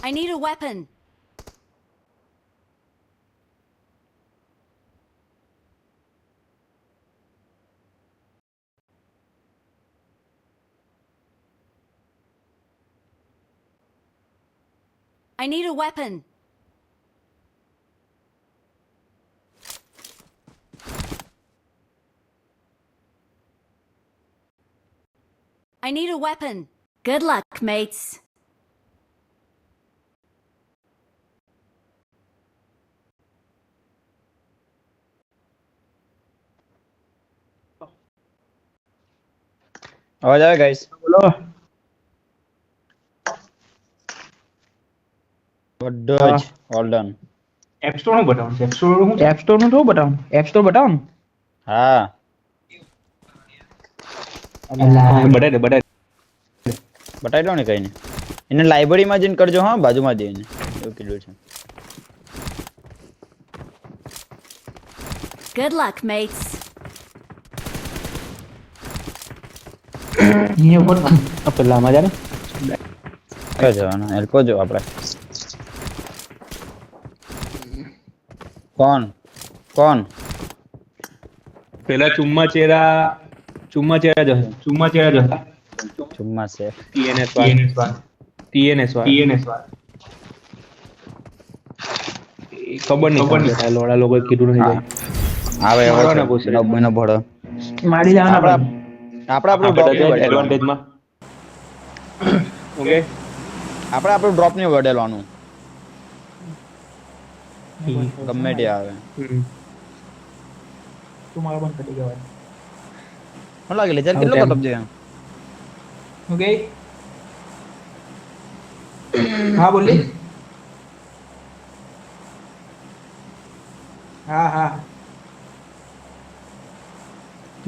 I need a weapon. I need a weapon. I need a weapon. Good luck, mates. અવાજ આવે guys? બોલો બધું જ all done. App store નું બતાવો એપ સ્ટોર નું થોડું બતાવો એપ સ્ટોર બતાવો ને હા બતાવી બતાવી દો ને કઈ ને એને લાઇબ્રેરીમાં જઈને કરજો હા બાજુમાં જઈને એવું કીધું છે. Good luck, mates. પેલા મજા ને કયો જવાનું એલ્કો જો આપણે કોણ કોણ પેલા ચુમ્મા ચેરા જો ચુમ્મા ચેરા જો ચુમ્મા છે ટીએનએસ વાર ખબર નહીં લોડા લોકો કીધું નહીં જાય આવે મારવાના આવે પૂછે. 9 મહિનો ભળો મારી જવાના આપણે આપણું ડ્રોપ ની વડેલવાનું એડવાન્ટેજ માં ઓકે આપણે આપણું ડ્રોપ ની વડેલવાનું ગમે તે આવે તું મારો બંધ કરી ગયો મને લાગે લેજર કેટલો કટઅપ છે ઓકે હા બોલી હા હા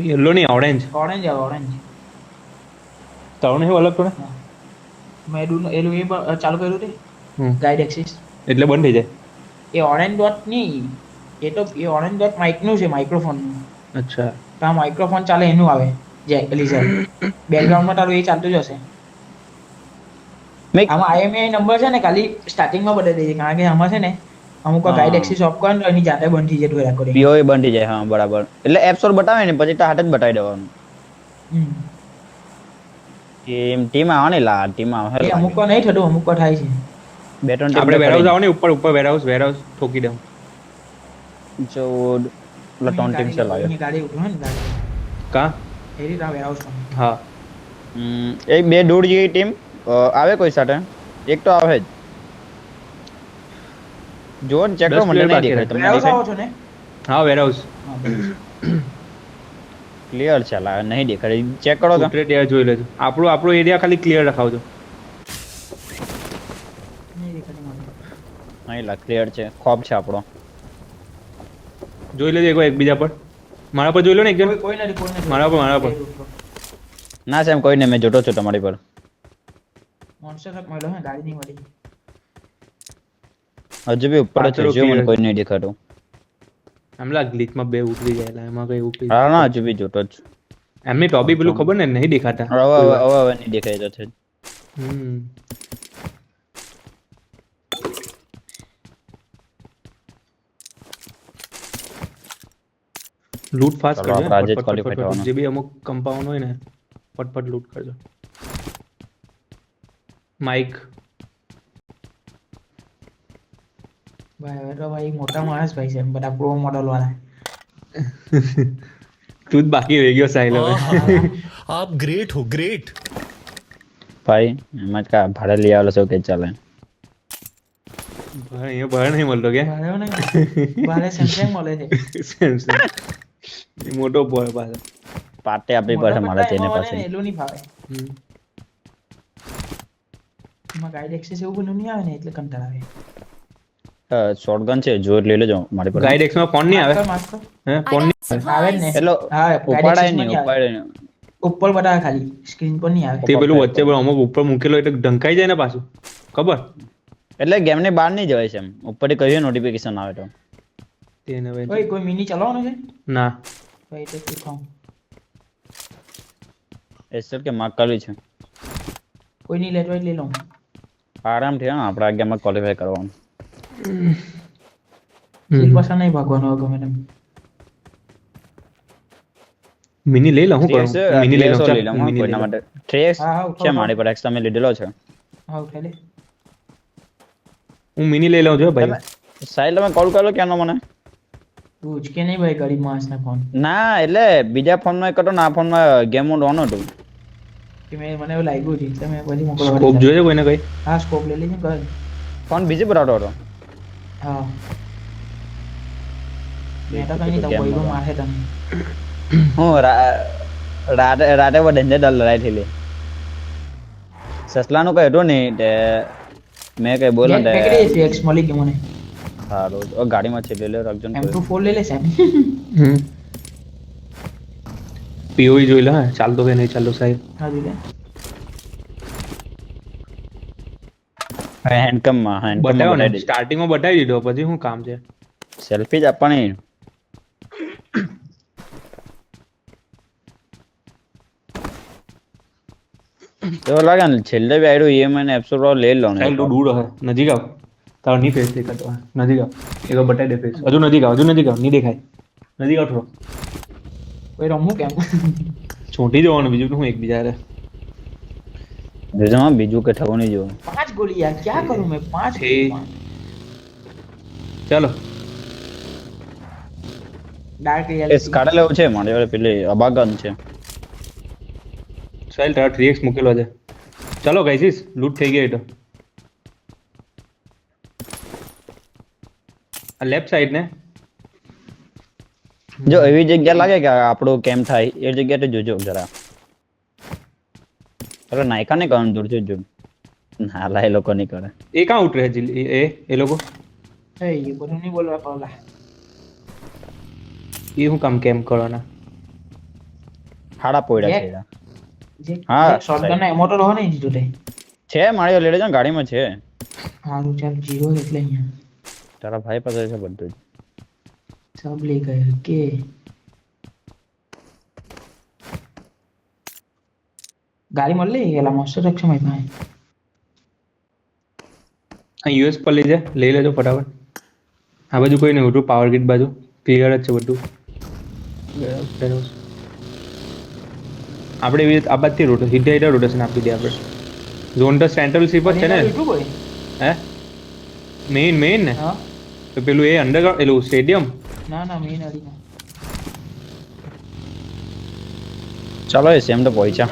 યલો નહીં ઓરેન્જ ઓરેન્જ આવે ઓરેન્જ તારું નહીં અલગ તો ને મેં એલું એ ચાલુ કર્યું તે ગાઈડ એક્સિસ એટલે બંધ થઈ જાય એ ઓરેન્જ ડોટ નહીં એ તો એ ઓરેન્જ ડોટ માઇકનું છે માઇક્રોફોનનું અચ્છા તો આ માઇક્રોફોન ચાલે એનું આવે જે લીઝર બેકગ્રાઉન્ડમાં તારું એ ચાલતું જ હશે આમાં આઈએમઆઈ નંબર છે ને ખાલી સ્ટાર્ટિંગમાં બતાવી દઈએ કારણ કે આમાં છે ને અમુક ગાઈડ એક્સિસ ઓફ કરે તો એની જાતે બંધ થઈ જાય રેકોર્ડિંગ પીઓએ બંધ થઈ જાય હા બરાબર એટલે એપ સ્ટોર બતાવે ને પછી તો હાથ જ બતાવી દેવાનું ટીમ આવે ને લા ટીમ આવે એ અમુક નહીં થતું અમુક થાય છે બે ત્રણ આપણે વેરહાઉસ આવો ને ઉપર વેરહાઉસ ઠોકી દઉં જો ઓલા ત્રણ ટીમ છે લાગે ગાડી ઉઠો ને ગાડી કા એ રીતે આવે હાઉસ હા એક બે દૂર જેવી ટીમ આવે કોઈ સાથે એક તો આવે જ જો ને ચેક કરો મને નહીં દેખાય તમને હાઉસ આવો દેખાય છો ને હા વેરહાઉસ ક્લિયર છે લા નહીં દેખાય ચેક કરો તો ઉતરે ત્યાં જોઈ લેજો આપણો એરિયા ખાલી ક્લિયર રખાવજો નહીં લા ક્લિયર છે ખોબ છે આપણો જોઈ લેજો એકબીજા પર મારા પર જોઈ લો ને એક જણ કોઈ નથી મારા પર ના સેમ કોઈ નહીં મેં જોતો છું તમારી પર મોન્સ્ટર ટ્રક મળ્યો હે ગાડી નહીં મળી હજુ બી ઉપર છે જો મને કોઈ નહીં દેખાતું એમલા ગ્લિચમાં બે ઉતરી જાય એમાં કઈ ઉતરી હા ના હજુ બી જોતો જ એમની ટોપી પેલું ખબર ને નહીં દેખાતા હવે નહીં દેખાય તો છે લૂટ ફાસ્ટ ચલો, કરજો આપણે આજે જ ફટફટ, qualify ફટફટ, થવાનું. જે બી અમુક કમ્પાઉન્ડ હોય ને ફટફટ લૂટ કરજો માઇક ભાઈ હવે તો ભાઈ મોટા માણસ ભાઈ છે બધા પ્રો મોડલ વાળા તું જ બાકી રહી ગયો સાહિલ હવે आप ग्रेट हो ग्रेट ભાઈ એમાં જ કા ભાડે લઈ આવેલો છો કે ચાલે ભાઈ અહીંયા ભાડે નહીં મળતો કે ભાડે નહીં ભાડે સેમસંગ મળે છે સેમસંગ એ મોટો બોય પાછો પાટે આપણી પાસે મળે તેને પાસે એલું નહીં ફાવે એમાં ગાઈડ એક્સેસ એવું બધું નહીં આવે ને એટલે કંટાળ આવે શોટગન છે જોર લઈ લેજો મારી પાસે ગાઈડ એક્સ માં ફોન નહીં આવે માસ્ટર હે I ફોન got આવે જ ને supplies. એટલો હા ઉપાડાય નહીં આવે ઉપાડાય નહીં ઉપર બતાવે ખાલી સ્ક્રીન પર નહીં આવે તે પેલું વચ્ચે પેલું અમુક ઉપર મૂકેલો એટલે ઢંકાઈ જાય ને પાછું ખબર એટલે ગેમ ની બહાર નહીં જવાય છે એમ ઉપરથી કહીએ નોટિફિકેશન આવે તો તેને હવે ઓય કોઈ મિની ચલાવવાનું છે ના ભાઈ તો શીખાવું એસર કે માર્ક કરવી છે કોઈ નહીં લેતો હોય લઈ લઉં આરામથી હા આપણા ગેમમાં ક્વોલિફાય કરવાનું. સીલ પાછા નહીં ભાગવાનું હવે ગમે તેમ. મિની લઈ લઉં હું TX કરું મિની લઈ લઉં TX ચાલ લઈ લઉં મિની કોઈના લઈ લઉં. માટે. TX હા, હા, છે મારી પર એક્સ્ટ્રા મેં લીધેલો છે. હા ઉઠાઈ લે. હું મિની લઈ લઉં જો ભાઈ. તમે સાહેબ તમે કોલ કરો કેનો મને? તું ઉચકે નહીં ભાઈ ગરીબ માણસના ફોન. ના એટલે બીજા ફોનમાં કરતો ને આ ફોનમાં ગેમ મોડ ઓન હતું. કે મને એવું લાગ્યું છે એટલે મેં પછી મોકલવા સ્કોપ દીધા. જોઈએ કોઈને કઈ. હા સ્કોપ લઈ લેજે કર. ફોન બીજી બતાવતો હતો. હા મેં તો કઈ નહીં તો કોઈ મારે તમે. હું રાતે બહુ ડેન્જર ડર લડાઈ થયેલી. સસલાનું કઈ હતું નહીં તે મેં કઈ બોલો ને પેકેટ ફેક્સ મળી ગયું મને. સારું ગાડીમાં છે લઈ લે રાખજો ને કોઈ. M24 લઈ લે સાહેબ. પીઓઈ જોઈ લે હા ચાલતો કે નહીં ચાલતો સાહેબ. હા જોઈ લે. હેન્ડકમમાં બતાવો ને બતાવી સ્ટાર્ટિંગમાં બતાવી દીધો પછી શું કામ છે. સેલ્ફી જ આપવાની. એવું લાગે ને છેલ્લે બી આડ્યું EMI ને એપ્સો પ્રો લઈ લો ને. સાહેબ તું દૂર હે નજીક આવ તારો ની ફેસ દેખાતો હોય. નજીક આવ એક બતાવી દે ફેસ હજુ નજીક આવ નહીં દેખાય નજીક આવ થોડો કોઈ રમવું કેમ? છોટી જવાનું બીજું હું એકબીજા રે જોજો હા બીજું કે થવું નહીં જોવું. 5 ગોલી યાર क्या करूं मैं 5 છે. ચાલો ડાર્ક એ રિયલ સ્કાડા લેવું છે મારી જોડે પેલી અબાગન છે. સાહેબ તારા 3x મૂકેલો છે. ચાલો ગાઈસીસ લૂટ થઈ ગઈ તો આ લેફ્ટ સાઈડ ને જો એવી જગ્યા લાગે કે આપણું કેમ થાય એ જગ્યાએ જોજો જરા. અરે નાયકા ને કામ દૂર છે જો નાલા એ લોકો નહીં કરે. એ કાં ઉતરે એ લોકો એ બધું નહીં બોલવા પાવલા. એ હું કામ કેમ કરવાના હાડા પોયડા છે. જે હા, શોટગન ના એમોટો રહો ને જીતો તે. છે મારી લેડે છે ગાડીમાં છે. હારું ચાલ જીરો એટલે અહીંયા તારા ભાઈ પાસે છે બધું જ. सब ले गए के गाड़ी मल ले गेला मस्त रक्षा में भाई. આ યુએસ પર લઈ લેજો ફટાફટ. આ બાજુ કોઈ નહીં ઉઠું પાવર ગ્રીડ બાજુ ક્લિયર જ છે બધું. આપણે એવી રીતે આ બાજુથી સીધા રોટેશન આપી દે આપણે. ઝોન તો સેન્ટ્રલ સીપ જ છે ને હે મેઇન ને હા તો પેલું એ અંડરગ્રાઉન્ડ પેલું સ્ટેડિયમ ના ના મેન અડી ના ચાલો એ સેમ તો પહોંચ્યા.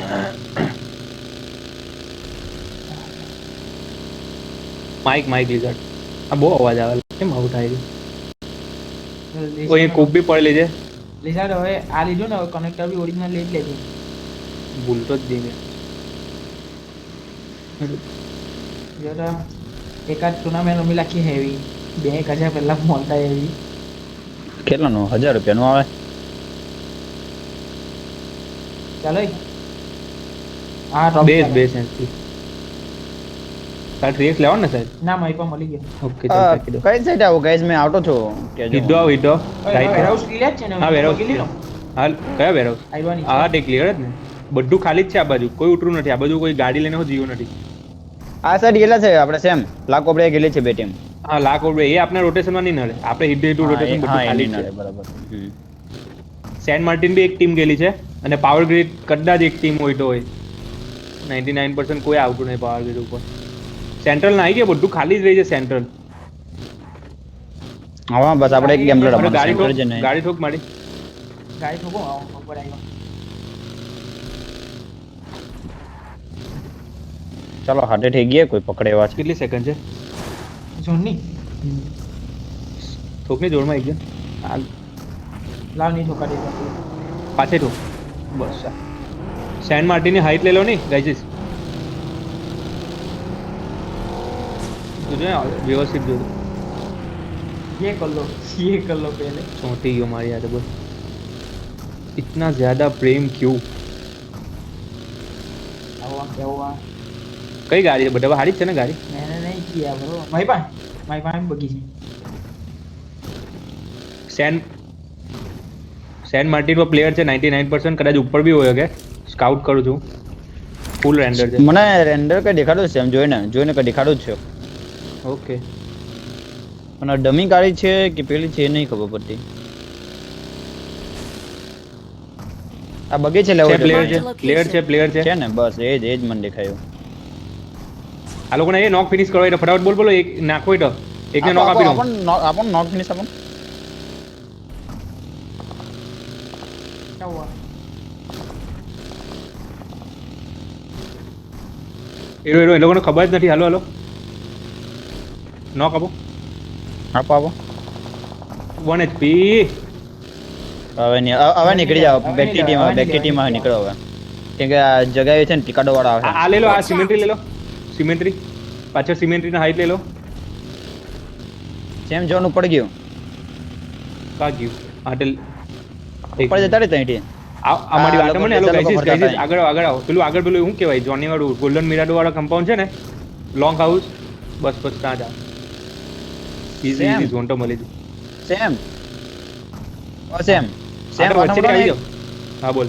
માઇક લીઝર્ડ આ બહુ અવાજ આવે કેમ આવું થાય છે. કોઈ કોપ બી પડેલી છે લીધા હવે આ લીધું ને કનેક્ટર બી ઓરિજિનલ લઈ જ લેજો. ભૂલતો જ નહીં જરા એકાદ ટુર્નામેન્ટ રમી લાખી હેવી 2000 પહેલા મળતા એવી કેટલાનું 1000 રૂપિયાનું આવે. ચાલો આ ટોપ બેસ એન્સી તાર ટ્રેક્સ લેવાનો ને સાહેબ. ના મારી પાસે મળી ગયો. ઓકે ચાલ રાખી દો. કઈ સાઈડ આવું ગાઈસ મેં આવતો છું કેજો. હિડો રાઈટ વેરહાઉસ ક્લિયર છે ને હા વેરહાઉસ ગીલી લો હાલ કયા વેરહાઉસ આઈવાની હા તે ક્લિયર જ ને બધું ખાલી જ છે આ બાજુ કોઈ ઉતરું નથી આ બાજુ કોઈ ગાડી લઈને જીવો નથી. આ સાઈડ ગયેલા છે આપણે સેમ લાખ ઓબડે ગયેલી છે બે ટીમ. હા લાખ ઓબડે એ આપણા રોટેશનમાં નહીં નડે આપણે હિડો રોટેશન બધું ખાલી છે. બરાબર. સેન્ટ માર્ટિન બી એક ટીમ ગયેલી છે અને પાવર ગ્રીડ કદાચ એક ટીમ હોય તો હોય 99% કોઈ આવતું નહીં પાવર ગ્રીડ ઉપર. સેન્ટ્રલ ના આવી ગયા બધું ખાલી જ રહી છે સેન્ટ્રલ. હા બસ આપણે એક ગેમ ગાડી રમવાનું છે. ગાડી ઠોક મારી ગાડી ઠોકો ઉપર આવ્યો. ચાલો હાથે થઈ ગયા કોઈ પકડે એવા છે. કેટલી સેકન્ડ છે જોની ઠોકની જોડમાં એક જણ હાલ લાવ નહીં ઠોકા દે પાછે ઠોક બસ સેન્ટ માર્ટિનની હાઈટ લઈ લો નહીં ગાઈજીસ तुझे व्यवस्थित जो ये कर लो पहले. छोटी ही हमारी याद बस इतना ज्यादा प्रेम क्यों हुआ कई गाड़ी है बड़ा हाड़ी है ना गाड़ी मैंने नहीं किया ब्रो मारी पास बगी છે. સેન્ટ માર્ટિન પર પ્લેયર છે 99% કદાચ ઉપર બી હોય કે સ્કાઉટ કરું છું ફૂલ રેન્ડર છે. મને રેન્ડર કઈ દેખાડું છે એમ જોઈને કઈ દેખાડું જ છે ઓકે પણ ડમી ગાડી છે કે પેલી છે એ નહીં ખબર પડતી આ બગી છે લેવો પ્લેયર છે છે ને બસ એ જ મને દેખાયું આ લોકોને એ નોક ફિનિશ કરવા એટલે ફટાફટ બોલ એક નાખો એટલે એકને નોક આપી દઉં. આપણ નોક ફિનિશ આપણ क्या हुआ એ લોકોને ખબર જ નથી. હાલો નોક આપો. આપો 1 HP. હવે નીકળી જાવ બેક ટીમ હવે નીકળો હવે કેમ કે આ જગ્યાએ છે ને ટિકાડો વાળા આવે આ લે લો, આ સિમેન્ટ્રી લે લો. સિમેન્ટ્રી પાછળ સિમેન્ટ્રીના હાઈટ લે લો. સેમ જોન ઉપર ગયું કા ગયું આટલ ઉપર જતા રે ત્યાંથી અમારી વાત મને હેલો ગાઈસ ફરતા આગળ આવો. પેલું શું કહેવાય જોની વાળું ગોલ્ડન મિરાડો વાળા કમ્પાઉન્ડ છે ને લોંગ હાઉસ બસ ત્યાં જાવ. ઈઝી ઝોન તો મળી સેમ વચ્ચે આવી જાવ. હા બોલ.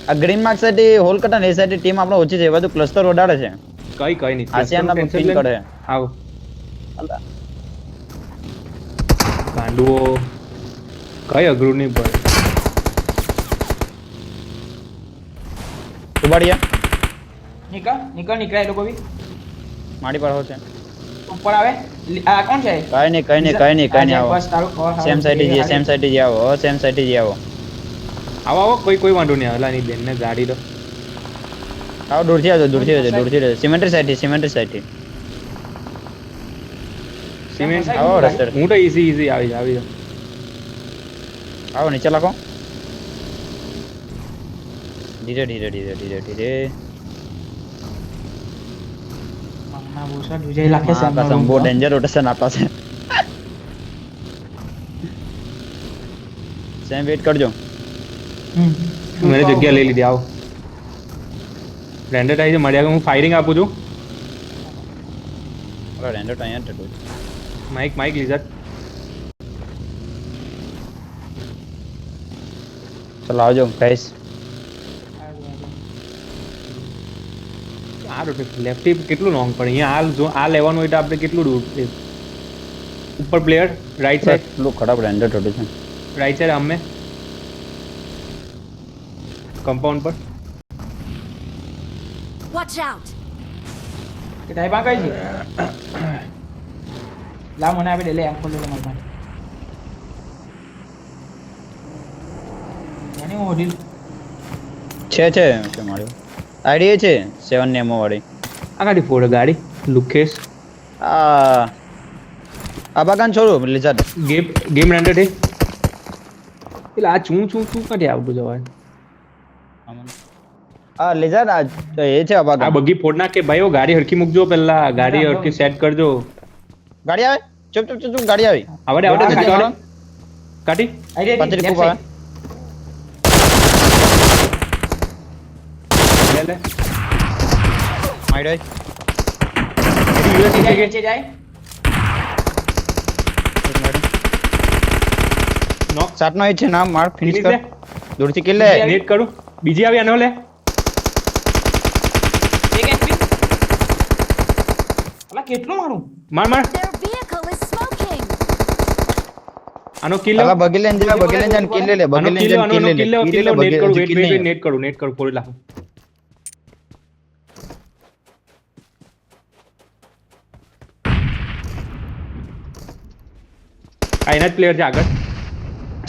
આ ગ્રીન માર્ક સાઈડ હોલ કટા ને એ સાઈડ ટીમ આપણો ઓછી છે બધું ક્લસ્ટર વધારે છે કઈ નહીં આસિયાન ના પિન કરે આવો ગાંડુઓ કઈ અઘરું નહીં પડે. ઉબાડિયા निकल ये लोग भी મારી પર છે ऊपर आवे आ कौन है કઈ નહીં આવો बस तारो और સેમ સાઈડ જ આવો સેમ સાઈડ જ આવો આવો કોઈ વાંધો નહીં. હલા ની બેન ને ગાડી તો આવો દૂરથી આવજો સિમેન્ટ્રી સાઈડ સિમેન્ટ આવો રસ્તે હું તો ઈઝી આવી જાવ. આવો નીચે લાગો ધીરે ना वो सर तुझे इलाके से कसम बહુ ડેન્જર રોટેશન આપા છે સેમ વેટ કરજો મેં જગ્યા લઈ લીધી. આવો રેન્ડર થાય છે મળ્યા હું ફાયરિંગ આપું છું. રેન્ડર તો અહીંયા ટટુ માઇક લીઝર ચલો આવજો ગાઈસ આ લેફ્ટી કેટલું લોંગ પડે અહીંયા હાલ જો આ લેવાનું હોય તો આપણે કેટલું દૂર છે. ઉપર પ્લેયર રાઈટ સાઈડ એટલું ખરાબ રેન્ડર ટટુ છે રાઈટ સાઈડ અમે કમ્પાઉન્ડ પર Watch out! કે તાઈ પા કઈ છે લા મને આપી દે લે એમ ખોલ લે માર પાસે મને ઓડી છે મારું આઈડી છે 7 ને એમો વાળી આ ગાડી ફોડ ગાડી લુકેશ આ બાગાન છોડો લીઝર ગેમ રેન્ડર છે એટલે આ ચૂં કાઢી આવતું જવાય. આ લીઝર આ એ છે આ આ બાગાન બગી ફોડ નાખ કે ભાઈઓ ગાડી હરખી મૂકજો પહેલા ગાડી હરખી સેટ કરજો. ગાડી આવે ચુપ ગાડી આવી આવડે કાઢી આઈ પતરી ખૂબ આવે લે માઈડો नीचे जाए નોક સાત નો છે નામ માર ફિનિશ કર દૂરથી કિલ લે નેટ કરું. બીજી આવી આનો લે एक एचपी અલા કેટલું મારું માર Their vehicle is smoking! આનો કિલ અલા બગી લેન કિલ લે બગી લેન નેટ કરું નેટ કરું ફોડી લાખો. આ એના જ પ્લેયર છે આગળ.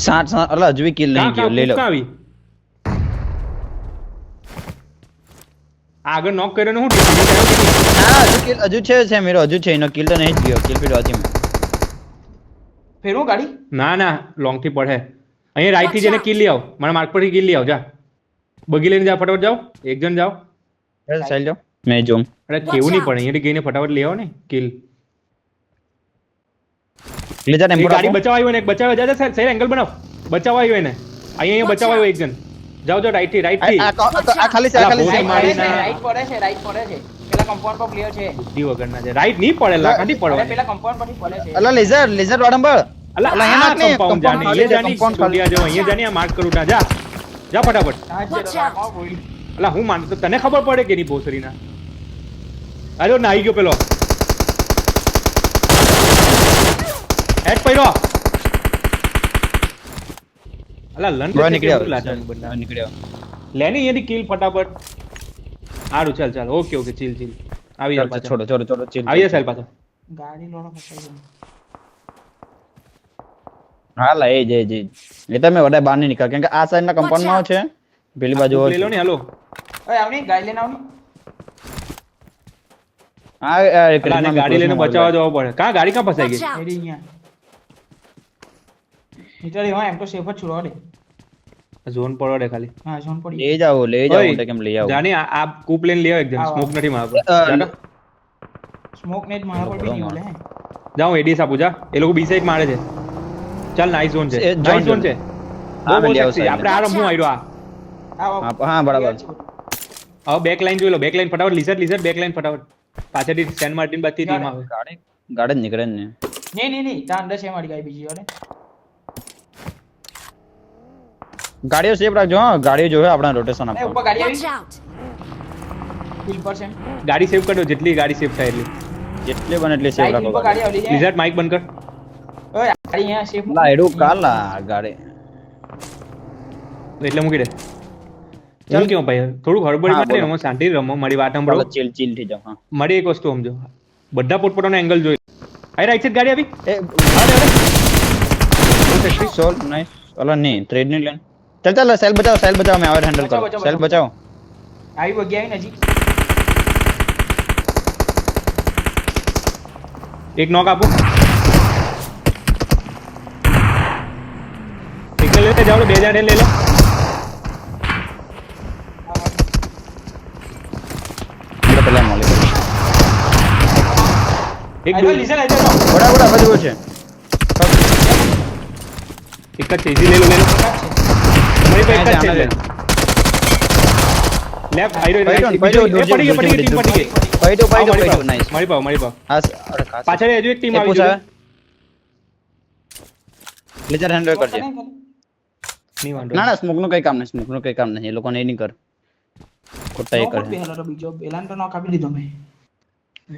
સાત અલા હજુ કિલ નહીં ગયો લઈ લો આવી આગળ નોક કર્યો ને હું ના હજુ છે મેરો હજુ છે એનો કિલ તો નહીં જ ગયો કિલ પીડો હતી ફેરું ગાડી ના લોંગ થી પડે. અહીંયા રાઈટ થી જઈને કિલ લઈ આવ. મારા માર્ક પરથી કિલ લઈ આવ. જા બગી લઈને જા ફટાફટ જાઓ. એક જણ જાઓ. ચાલ જાઓ મેં જોમ અરે કેવું નહીં પડે અહીંયાથી ગઈને ફટાફટ લઈ આવો ને કિલ. લીધા ને ગાડી બચાવ આવ્યો ને એક બચાવ જા સહી એંગલ બનાવ. બચાવ આવ્યો એને અહીંયા બચાવ આવ્યો એક જણ. જાઓ રાઈટ થી આ ખાલી છે મારી રાઈટ પડે છે પેલા કમ્પાઉન્ડ પર પ્લેયર છે બુદ્ધિ વગરના છે. રાઈટ નહીં પડે લાખાથી પડવા. પેલા કમ્પાઉન્ડ પરથી પડે છે અલા લેઝર વાડંબર અલા અહીંયા કમ્પાઉન્ડ જાની એ જાની સ્ટુડિયો જો અહીંયા જાની આ માર્ક કરું તા જા ફટાફટ. સાહેબ Watch છે out. કોણ બોલી અલા હું માનતો તને ખબર પડે કે ની ભોસરીના અરે નાઈ ગયો પેલો હેડ પડ્યો અલા લંચ નીકળ્યો લેની એની કિલ ફટાફટ સારું ચાલ ચાલ ઓકે ઓકે ચીલ ચીલ આવી જા પાછો છોડો છોડો છોડો ચીલ આવી જા સાહેબ પાછો ગાડી લોડો ફસાઈ ગઈ હા લા એ જે એ તમે વડા બહાર નહીં નીકળ કેમ કે આ સાઈડ ના કમ્પાઉન્ડ માં છે પેલી બાજુ લઈ લો ને હાલો ઓય આવની ગાડી લઈને આવની હા અલા આને ગાડી લઈને બચાવવા જવું પડે કા ગાડી કા ફસાઈ ગઈ Watch out! રેડી અહીંયા નીચે હા એમ તો સેફ જ છુડો દે ઝોન પડવા દે ખાલી હા ઝોન પડી લઈ જાઓ એટલે કેમ લઈ આવો જાની આ કૂપ લઈને લઈ આવો એકદમ આવો. સ્મોક નથી મારા પર સ્મોક ને જ મારા પર બી નહીં ઓલે હે જાઉં એડીસ આપું જા એ લોકો બી સાઈડ મારે છે ચાલ નાઈસ ઝોન છે એ નાઈસ ઝોન છે હા, બહુ મેં લેવો sexy. આપણે આ રમવું આવ્યો આ આવો હા બરાબર હવે બેક લાઈન જોઈ લો બેક લાઈન ફટાફટ લીઝર બેક લાઈન ફટાફટ પાછળથી સેન્ટ માર્ટિન બાદથી ટીમ આવે ગાડી જ નીકળે ને નહીં ત્યાં અંદર છે મારી ગાડી બીજી ઓલે ગાડીઓ સેફ રાખજો હા ગાડીઓ જોવે આપણા રોટેશન એ આપો ઉપર ગાડી Watch આવી out! હિલ પર છે ગાડી સેવ કરજો જેટલી ગાડી સેફ થાય એટલી જેટલી બને એટલી સેફ ગાડી રાખો ઉપર ગાડી આવી લીઝર માઇક બંધ કર ઓય ગાડી અહીંયા સેફ લા એડું કાલા ગાડી એટલે મૂકી દે ચાલ કેવું ભાઈ થોડું હળબડી હા, માટે બોલો. રમો શાંતિ રમો મારી વાત સાંભળો ચીલ ચીલ થઈ જાવ હા મારી એક વસ્તુ સમજો બધા પોતપોતાનો એંગલ જોઈ આઈ રાઈટ સાઈડ ગાડી આવી એ સોલ નાઈસ ઓલા નહીં ટ્રેડ ની લેન ચાલ ચાલ સેલ બચાવો મેં આवर હેન્ડલ બચાવો, કરો બચાવો, સેલ બચાવો આવી વગી આવી નજીક એક નોક આપો એક લઈ લે જાઓ 2000 લઈ લો એટલે પેલા મોલે એક આવી લીઝર આવી જાવ બડા બાજુ છે એક જ છે easy લઈ લો તમારી પાસે એક જ છે લેફ્ટ આઈ રહ્યો પડી પડી ગઈ ટીમ પડી ગઈ પૈટો નાઈસ મારી પાવ આ અરે ખાસ પાછળ હજુ એક ટીમ આવી પૂછા છે લેજર હેન્ડલ કરજે નહીં વાંધો ના સ્મોક નું કઈ કામ નહીં એ લોકોને એ નહીં કર ખોટા એ કરે પહેલા તો બીજો પેલા તો નોક આપી દીધો મેં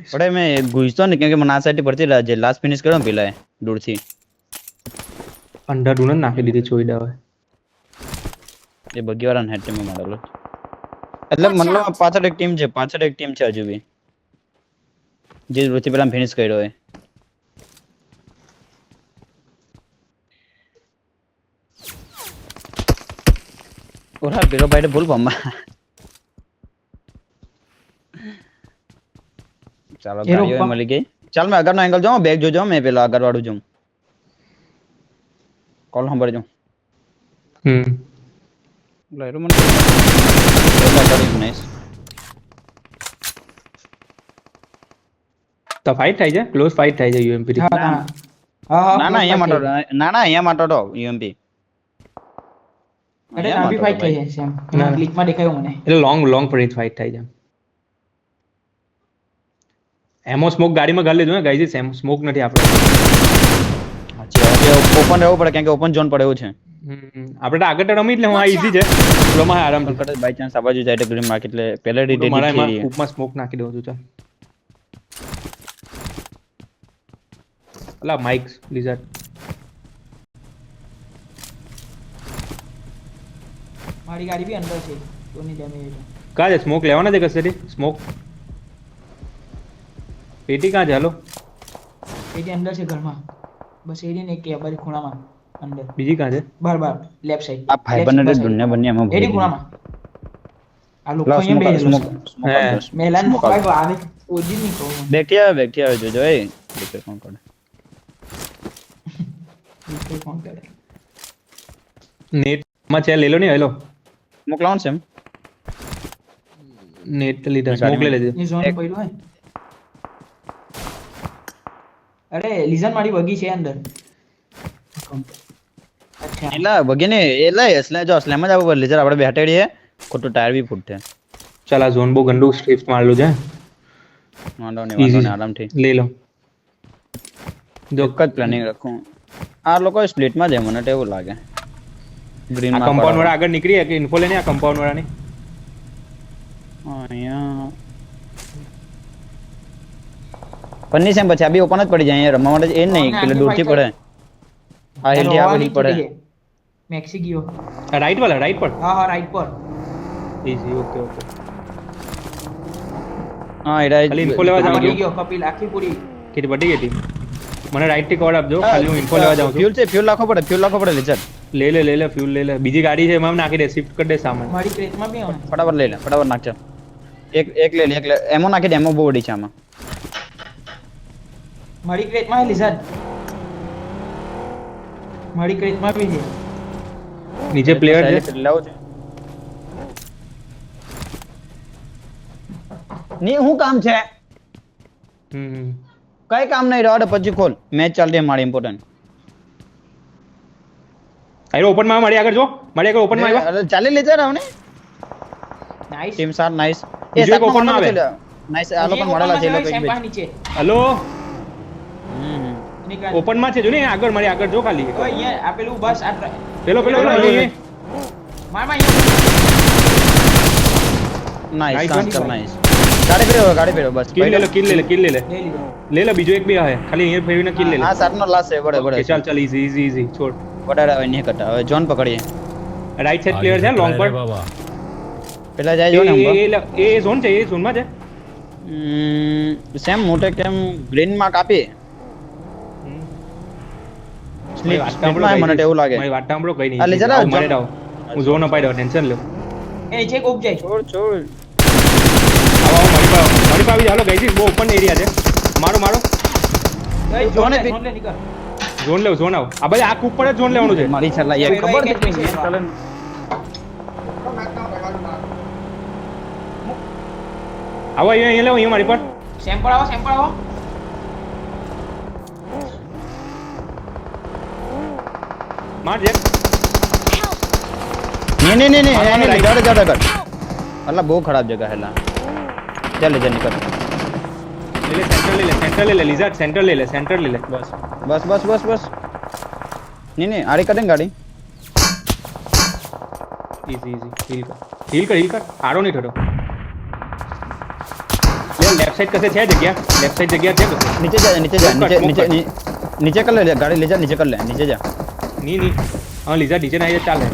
પડે મેં ઘૂસતો ને કેમ કે મને આ સાઈડ પરથી જે લાસ્ટ ફિનિશ કર્યો ને પેલા દૂરથી અંડર ડુન નાખી દીધી છોડી દે હવે એ બગી વાળાને હેડ ટીમ મારેલો એટલે મતલબ પાછળ એક ટીમ છે હજુ બી જે દૂરથી પેલા ફિનિશ કર્યો હોય ઓરા પેલો ભાઈ ભૂલ પમ્મા ચાલો ગાડીઓ મળી ગઈ ચાલ મેં આગળનો એંગલ જોઉં બેક જોજો મેં પેલો આગળ વાળું જોઉં કોલ નંબર જોઉં લાઈરો મને નાઈસ તો ફાઇટ થાય છે ક્લોઝ ફાઇટ થાય છે યુએમપી હા હા હા ના અહીંયા માટે તો યુએમપી અરે નાભી ફાઈટ થઈ છે સેમ ના. ક્લિકમાં દેખાયું મને એટલે લોંગ ફ્રેન્ચ ફાઇટ થાય છે એમો સ્મોક ગાડીમાં ગાલી લેજો ને ગાઈઝ સ્મોક નથી આપણે ઓપન રહેવું પડે કેમ કે ઓપન ઝોન પડે એવું છે આપણે તો આગળ તો રમી એટલે હું આ ઈઝી છે ફ્લોમાં આરામથી બાય ચાન્સ આ બાજુ જાય તો ગ્રીન માર્કેટ એટલે પહેલા તો મારા એમાં રીડેડી કૂપમાં સ્મોક નાખી દઉં છું ચાલ અલા માઇક લીઝર મારી ગાડી બી અંદર છે તોની ડેમેજ કાં છે સ્મોક લેવાના છે કસેથી સ્મોક પેટી કાં છે હાલો એની અંદર છે ઘરમાં બસ એની ને કે બારી ખૂણામાં અંદર બીજી કાં છે બાર લેફ્ટ સાઈડ આ ભાઈબંધ ને દુનિયા બન્યામાં એની ખૂણામાં આ લોકો અહીંયા બેઠેલો છે મેલાન મોબાઈલ આવે ઓજી નહીં કહું બેઠી આવે જોજો એ દેખે કોણ કરે મને કોણ કરે નેટમાં છે લઈ લો ને હેલો મોકલાવાનું છે એમ નેટ લીધા સ્મોક લઈ લેજો એ ઝોન પડ્યું હોય અરે લીઝન મારી વગી છે અંદર અચ્છા એલા વગેને એલા એટલે જો સ્લેમ જ આવું લેજર આપણે બેઠેડી હે ખોટું ટાયર બી ફૂટે ચાલ આ ઝોન બહુ ગંદુ સ્ટ્રીફ મારેલું છે વાંધો નહીં આરામથી લઈ લો જો એક જ પ્લાનિંગ રાખું આ લોકો સ્પ્લિટમાં જાય મને તો એવું લાગે ગ્રીન આ કમ્પાઉન્ડ વાળા આગળ નીકળી કે ઇન્ફો લેને આ કમ્પાઉન્ડ વાળાની અહીંયા પન્ની સેમ પછી આ બી ઓપન જ પડી જાય અહીંયા રમવા માટે એ નહીં એટલે દૂરથી પડે આ હેલ્થી આ બધી પડે મેક્સી ગયો રાઈટ વાળા રાઈટ પર હા રાઈટ પર ઈઝી ઓકે ઓકે હા એડા ખાલી ઇન્ફો લેવા જાઉં પડી ગયો કપિલ આખી પૂરી કે બડી ગઈ ટીમ મને રાઈટ થી કવર આપજો ખાલી હું ઇન્ફો લેવા જાઉં છું ફ્યુલ લાખો પડે લેચર લે ફ્યુલ લે બીજી ગાડી છે એમાં નાખી દે શિફ્ટ કરી દે સામાન મારી ક્રેટમાં બી આવે ફટાફટ લઈ લે ફટાફટ નાખજો એક લે એમો નાખી દે એમો બહુ ઓડી છે આમાં મારી ક્રેટમાં હે લિઝાર્ડ મારી ક્રેટમાં બી છે નીચે પ્લેયર છે લાવો છે ની હું કામ છે કઈ કામ નહીં રોડ પછી ખોલ મેચ ચાલતી है મારી ઇમ્પોર્ટન્ટ આયો ઓપન માં મારી આગળ જો મારી આગળ ઓપન માં આવ્યા ચાલે લે જા રાવને નાઈસ ટીમ સાર નાઈસ બીજો એક open માં આવે. નાઈસ આ લોકો મળેલા છે એ લોકો સેમ્પા એક નીચે હેલો નિકાલ ઓપન માં છે જો ને આગળ મારી આગળ જો ખાલી ઓય અહીંયા આપેલું બસ આ પેલો માર માં નાઈસ Nice કામ one. કર નાઈસ ગાડી પેરો બસ કિલ લે લઈ લીધો લે બીજો એક બે હે ખાલી અહીંયા ફેરવીને કિલ લે આ સાત નો લાસ્ટ છે બડે Okay, ચાલ ઈઝી છોડ બડાડા હવે નહીં કરતા હવે જોન પકડીએ રાઈટ સાઈડ પ્લેયર છે લોંગ પર बाबा પેલા જાય જો ને એ ઝોન છે એ ઝોન માં છે સેમ મોટે કેમ ગ્રીન માર્ક આપી મારી વાત સાંભળો સ્લીપમાં મને એવું લાગે મારી વાત સાંભળો કઈ નહીં આ લે જરા, મારે ડાઉ હું ઝોન અપાઈ દઉં ટેન્શન લો એ નીચે કોક જાય છોડ આવો મારી પાવી હાલો ગઈ બહુ ઓપન એરિયા છે મારો ઓય જોને જોને બી- જોને નીકળ ઝોન આવ આ બધા આ ઉપર જ ઝોન લેવાનું છે મારી છલ્લા યાર ખબર છે કે મેચ ચાલે ને. આવો અહીંયા લેવો અહીંયા મારી પર સેમ્પલ આવો માર જે नहीं हाँ, नहीं right. डर अल्लाह बहुत खराब जगह है ला चल जा निकल सेंटर ले ले लिजार्ड सेंटर ले ले बस बस नहीं आड़ी करेंगे गाड़ी इजी हील कर आरो नहीं ठड़ो ले लेफ्ट साइड कैसे है जगह लेफ्ट साइड जगह है नीचे जा नीचे कर ले गाड़ी ले जा नीचे कर ले नीचे जा नहीं हां लिजार्ड नीचे ना चल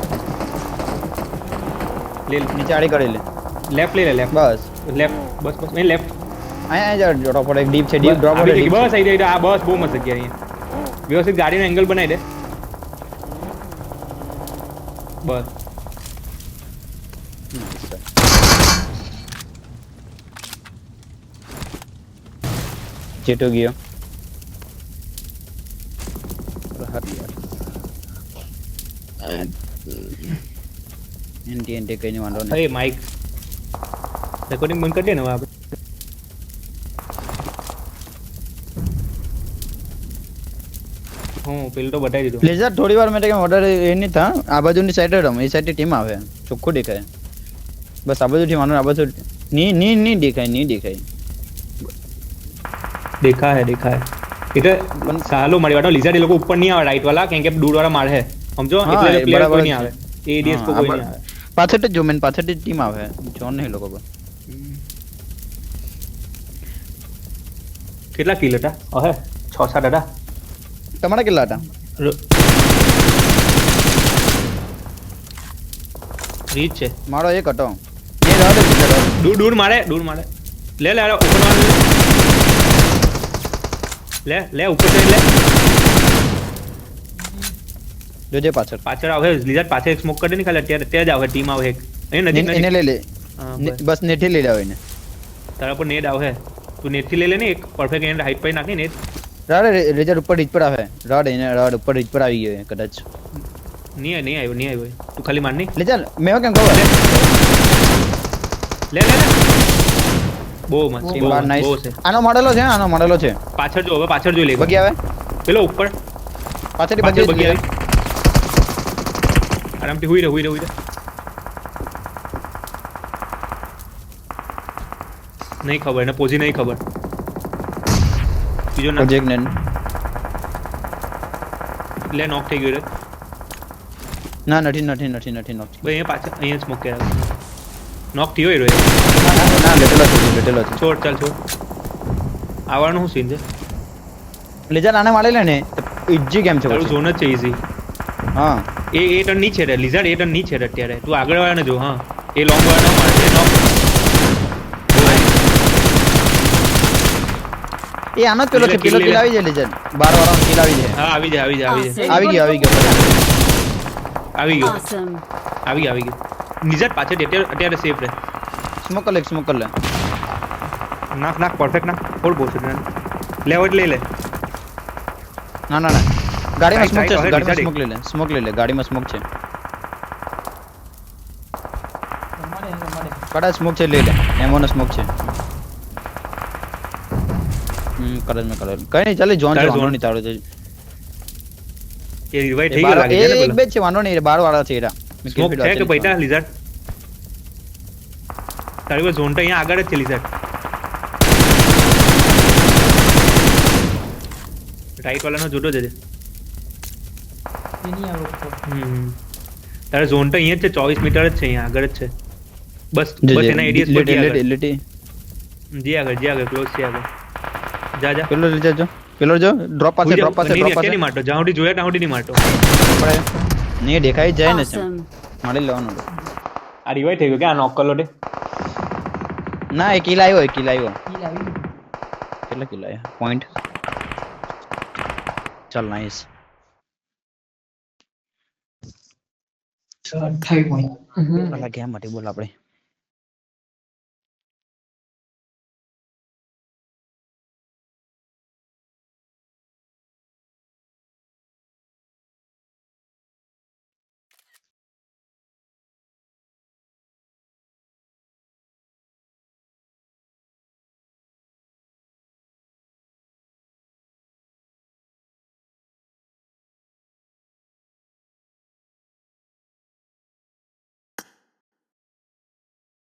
ले नीचे आड़ी कर ले लेफ्ट ले लेफ्ट बस बस मैं लेफ्ट आया जा ड्रॉप पर एक डीप છે ડીપ ડ્રોપ પર બસ આવી જાય આ બસ બહુ મસ્ત જગ્યા અહીંયા વ્યવસ્થિત ગાડીનો એંગલ બનાવી દે બસ ચેટો ગયો એન્ટી કઈ નહીં વાંધો નહીં એ માઈક રેકોર્ડિંગ બંધ કરી દે ને હવે આપણે પેલું તો બતાવી દીધું લેઝર થોડી વાર માટે કેમ ઓર્ડર એ નહીં થા આ બાજુની સાઈડ રમ એ સાઈડની ટીમ આવે ચોખ્ખું દેખાય બસ આ બાજુથી માનો આ બાજુ નહીં દેખાય देखा है એટલે સાલો મારી વાતો લિઝાર્ડ એ લોકો ઉપર નહીં આવે રાઈટ વાળા કેમ કે દૂર વાળા મારે હે સમજો હા, એટલે એ પ્લેયર બરાબર કોઈ નહીં છે. આવે એડીએસ કો હા, કોઈ આ નહીં આવે પાછળ જ જો મેન પાછળ જ ટીમ આવે જોન નહીં લોકો પર કેટલા કિલ હતા અહે 6-7 હતા તમારા કેટલા હતા રીચ છે મારો એક હતો એ રાડે બીજો દૂર મારે લે ઉપર માર લે ઉપર ચડી લે જોજે પાછળ આવે લિઝાર્ડ પાછળ એક સ્મોક કરી દે ને ખાલી અત્યારે ત્યાં જ આવે ટીમ આવે એક અહીં નજીક એને લઈ લે હા, બસ નેઠી લઈ જાવ એને તારા પર નેટ આવે તું નેટ થી લઈ લે ને એક પરફેક્ટ એન્ડ હાઈટ પર નાખી નેટ રાડે રેજર ઉપર રીચ પર આવે રાડ ઉપર રીચ પર આવી ગયો કદાચ નહીં આવ્યો તું ખાલી માર નહીં લે ચાલ મેં કેમ ખબર લે બહુ મસ્ત છે, બહુ બાર મસ્ત, નાઈસ બહુ છે આનો મોડેલો છે પાછળ જો હવે પાછળ જોઈ લે બગી આવે પેલો ઉપર પાછળથી પાછળ બગી બગી આવી આરામથી હુઈ રહે નહીં ખબર એને પોઝી નહીં ખબર બીજો ના પ્રોજેક્ટ ને લે નોક થઈ ગયો રે ના નથી નોક ભાઈ અહીંયા પાછળ અહીંયા સ્મોક કર્યા નોક થયો હીરો ના લેટેલો છે છોડ ચાલ છોડ આવવાનું શું સીન છે લેજર આને મારી લે ને તો ઈજી ગેમ છે તારું પછી. ઝોન જ છે ઈઝી હા એ ટર્ન ની છે લિઝાર્ડ એ ટર્ન ની છે અત્યારે તું આગળ વાળાને જો હા એ લોંગ વાળા ન મારે એ નોક એ આનો જ પેલો છે પેલો કિલ આવી જાય લેજર 12 વાળાનો કિલ આવી જાય. હા આવી જાય આવી ગયો આવી ગયો લિઝાર્ડ પાછળ અત્યારે સેફ રહે સ્મોક કર લે નાખ પરફેક્ટ નાખ ફોડ બહુ છે લેવો એટલે લઈ લે ના ગાડીમાં સ્મોક છે Try, ગાડીમાં try. સ્મોક લઈ લે ગાડીમાં સ્મોક છે કડા સ્મોક છે લઈ લે એમોનો સ્મોક છે કરે કઈ નહીં ચાલે જોન તારે વાંધો zone. નહીં તારો છે એ રિવાઇવ થઈ ગયો લાગે છે ને એક બે જ છે વાંધો નહીં 12 વાળા છે એરા મેં સ્મોક kill છે કે feed પૈટા લિઝાર્ડ તારી પાસે ઝોન તો અહીંયા આગળ જ છે લિઝાર્ડ રાઈટ વાળાનો જોડો છે તારે ઝોન તો અહીંયા જ છે 24 મીટર જ છે અહીંયા આગળ જ છે બસ એના એડીએસ પર જી આગળ ક્લોઝ છે આગળ જા પેલો જો ડ્રોપ પાસે નહીં મારતો જ્યાં સુધી જોયા ત્યાં સુધી નહીં મારતો નહીં દેખાઈ જાય ને Awesome. મારી લેવાનું આ રિવાઇવ થઈ ગયો કે આ નોક કરલો તે ના એ કિલ આવ્યો કેટલા કિલ આવ્યા પોઈન્ટ ચાલ નાઈસ 28 પોઈન્ટ અલા ગેમ માટે બોલ આપણે